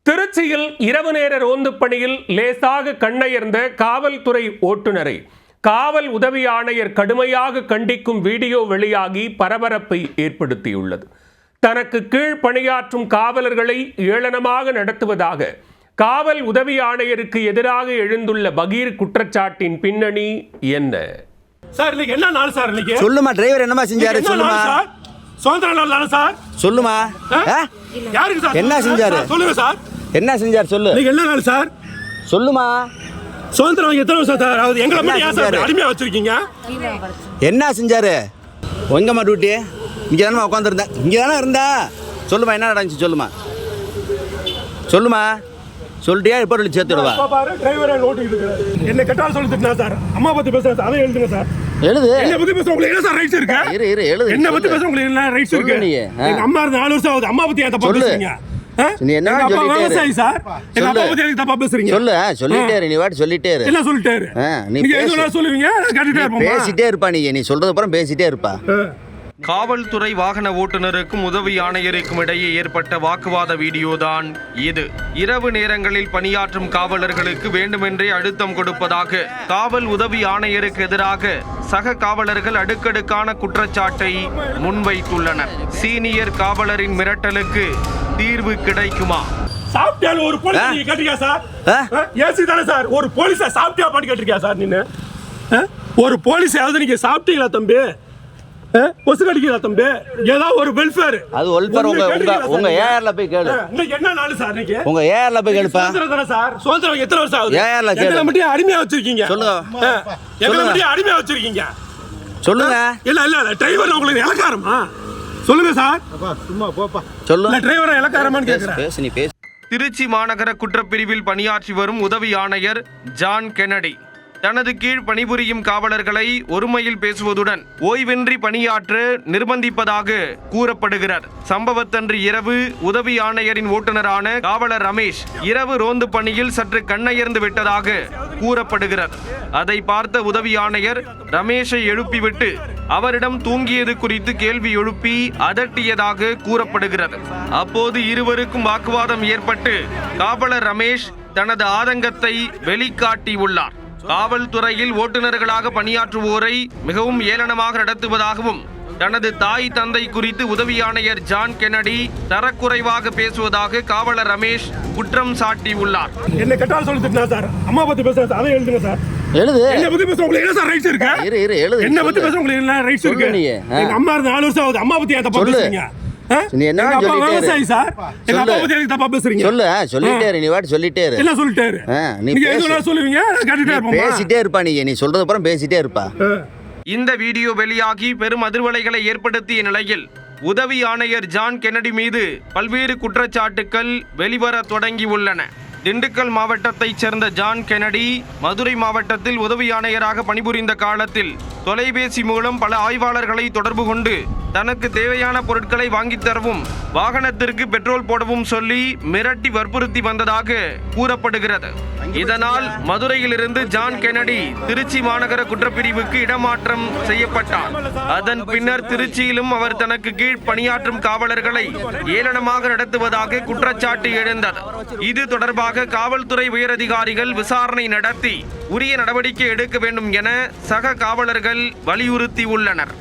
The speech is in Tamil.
திருச்சியில் இரவு நேர ரோந்து பணியில் லேசாக கண்ணயர்ந்த காவல்துறை ஓட்டுநரை காவல் உதவி ஆணையர் கடுமையாக கண்டிக்கும் வீடியோ வெளியாகி பரபரப்பை ஏற்படுத்தியுள்ளது. தனக்கு கீழ் பணியாற்றும் காவலர்களை ஏளனமாக நடத்துவதாக காவல் உதவி ஆணையருக்கு எதிராக எழுந்துள்ள பகீர் குற்றச்சாட்டின் பின்னணி என்ன? சார் இன்னைக்கு என்ன நாள் சார்? இன்னைக்கு சொல்லுமா, டிரைவர் என்னமா செஞ்சாரு சொல்லுமா. சுதந்திர நாள் தானே சார்? சொல்லுமா, யாருக்கு சார் என்ன செஞ்சாரு சொல்லுங்க சார். என்ன செஞ்சார் சொல்லு. இன்னைக்கு என்ன நாள் சார்? சொல்லுமா. சுதந்திரம் எத்தனை வருஷம் சார் ஆகுது? எங்களை மட்டும் ஏன் சார் அடிமையா வச்சிருக்கீங்க? என்ன செஞ்சாரு? எங்கம்மா டியூட்டி? இங்கே தானே உட்காந்துருந்தேன். இங்கே தானே இருந்தா. சொல்லுமா, என்ன நடந்துச்சு சொல்லுமா. சொல்லுமா, சொல்லிட்டியா இப்போ சேர்த்து விடுவா. டிரைவரை நோட்டு என்ன கெட்டாலும் சொல்லி திட்டினா சார். அம்மா பத்தி பேசுறேன் சார், அதை எழுதுங்க சார். எழுது. என்ன பத்தி பேச உங்களுக்கு என்ன சார் ரைட்ஸ் இருக்கு? எழுது. என்ன பத்தி பேச உங்களுக்கு என்ன ரைட்ஸ் இருக்கு? எங்க அம்மா இருந்து 4 வருஷம் ஆகுது. அம்மா பத்தி ஏன் தப்பா பேசுறீங்க? நீ என்ன விவசாயி சார், எங்க அப்பா பத்தி எனக்கு தப்பா பேசுறீங்க? சொல்லு. சொல்லிட்டே இரு, நீ வாட்டு சொல்லிட்டே இரு. என்ன சொல்லிட்டே இரு? நீங்க எதுனா சொல்லுவீங்க, நான் கேட்டுட்டே இருப்பேன். பேசிட்டே இருப்பா. நீ சொல்றது அப்புறம் பேசிட்டே இருப்பா. காவல்துறை வாகன ஓட்டுநருக்கும் உதவி ஆணையருக்கும் இடையே ஏற்பட்ட வாக்குவாத வீடியோதான் இது. இரவு நேரங்களில் பணியாற்றும் காவலர்களுக்கு வேண்டுமென்றே அழுத்தம் கொடுப்பதாக காவல் உதவி ஆணையருக்கு எதிராக சக காவலர்கள் அடுக்கடுக்கான குற்றச்சாட்டை முன்வைத்துள்ளனர். சீனியர் காவலரின் மிரட்டலுக்கு தீர்வு கிடைக்குமா? சாப்பிட்டாலும் ஒரு போலீஸ் நீங்க கேட்டிருக்கியா சார்? ஏசி தானே சார்? ஒரு போலீஸை சாப்பிட்டியா பாட்டு கேட்டிருக்கியா சார்? நீங்க ஒரு போலீஸாவது நீங்க சாப்பிட்டீங்களா தம்பி? பொசு கடிக்கிறா தம்பி? ஏதாவது ஒரு வெல்ஃபேர் அது வெல்ஃபேர் உங்க ஏஆர்ல போய் கேளு. இன்னைக்கு என்ன நாள் சார்? இன்னைக்கு உங்க ஏஆர்ல போய் கேளுப்பா. சுதந்திரம் தானே சார்? சுதந்திரம் எத்தனை வருஷம் ஆகுது? ஏஆர்ல கேளு. எங்களை மட்டும் அடிமையா வச்சிருக்கீங்க. சொல்லுங்க. எங்களை மட்டும் அடிமையா வச்சிருக்கீங்க. சொல்லுங்க. இல்ல டிரைவர் உங்களுக்கு இலக்காரமா? சொல்லுங்க சார். சும்மா போப்பா. சொல்லுங்க. டிரைவர் இலக்காரமான்னு கேக்குறேன். பேசு, நீ பேசு. திருச்சி மாநகர குற்றப்பிரிவில் பணியாற்றி வரும் உதவி ஆணையர் ஜான் கென்னடி தனது கீழ் பணிபுரியும் காவலர்களை ஒருமையில் பேசுவதுடன் ஓய்வின்றி பணியாற்ற நிர்பந்திப்பதாக கூறப்படுகிறார். சம்பவத்தன்று இரவு உதவி ஆணையரின் ஓட்டுநரான காவலர் ரமேஷ் இரவு ரோந்து பணியில் சற்று கண்ணயர்ந்து விட்டதாக கூறப்படுகிறது. அதை பார்த்த உதவி ஆணையர் ரமேஷை எழுப்பிவிட்டு அவரிடம் தூங்கியது குறித்து கேள்வி எழுப்பி அதட்டியதாக கூறப்படுகிறது. அப்போது இருவருக்கும் வாக்குவாதம் ஏற்பட்டு காவலர் ரமேஷ் தனது ஆதங்கத்தை வெளிக்காட்டியுள்ளார். காவல்துறையில் ஓட்டுநர்களாக பணியாற்றுவோரை மிகவும் ஏளனமாக நடத்துவதாகவும் தனது தாய் தந்தை குறித்து உதவி ஆணையர் ஜான் கென்னடி தரக்குறைவாக பேசுவதாக காவலர் ரமேஷ் குற்றம் சாட்டியுள்ளார். என்ன கெட்டாலும் சொல்லி திட்டினா சார். அம்மா பத்தி பேசுறேன், அதை எழுதுங்க சார். எழுது. என்ன பத்தி பேச உங்களுக்கு என்ன சார் ரைட்ஸ் இருக்கு? எழுது. என்ன பத்தி பேச உங்களுக்கு என்ன ரைட்ஸ் இருக்கு? எங்க அம்மா இருந்து 4 வருஷம் ஆகுது. அம்மா பத்தி ஏன் தப்பா பேசுறீங்க? நீ என்ன விவசாயி சார், எங்க அப்பா பத்தி எனக்கு தப்பா பேசுறீங்க? சொல்லிட்டே இரு, நீ வாட்டு சொல்லிட்டே இரு. என்ன சொல்லிட்டே இரு? நீங்க எதுனா சொல்லுவீங்க, நான் கேட்டுட்டே இருப்பேன். பேசிட்டே இருப்பா. நீ சொல்றது அப்புறம் பேசிட்டே இருப்பா. இந்த வீடியோ வெளியாகி பெரும் அதிர்வலைகளை ஏற்படுத்திய நிலையில் உதவி ஆணையர் ஜான் கென்னடி மீது பல்வேறு குற்றச்சாட்டுகள் வெளிவர தொடங்கியுள்ளன. திண்டுக்கல் மாவட்டத்தைச் சேர்ந்த ஜான் கென்னடி மதுரை மாவட்டத்தில் உதவி ஆணையராக பணிபுரிந்த காலத்தில் தொலைபேசி மூலம் பல ஆய்வாளர்களை தொடர்பு கொண்டு தனக்கு தேவையான பொருட்களை வாங்கித் தரவும் வாகனத்திற்கு பெட்ரோல் போடவும் சொல்லி மிரட்டி வற்புறுத்தி வந்ததாக கூறப்படுகிறது. இதனால் மதுரையிலிருந்து ஜான் கென்னடி திருச்சி மாநகர குற்றப்பிரிவுக்கு இடமாற்றம் செய்யப்பட்டார். அதன் பின்னர் திருச்சியிலும் அவர் தனக்கு கீழ் பணியாற்றும் காவலர்களை ஏளனமாக நடத்துவதாக குற்றச்சாட்டு எழுந்தது. இது தொடர்பாக காவல்துறை உயரதிகாரிகள் விசாரணை நடத்தி உரிய நடவடிக்கை எடுக்க வேண்டும் என சக காவலர்கள் வலியுறுத்தியுள்ளனர்.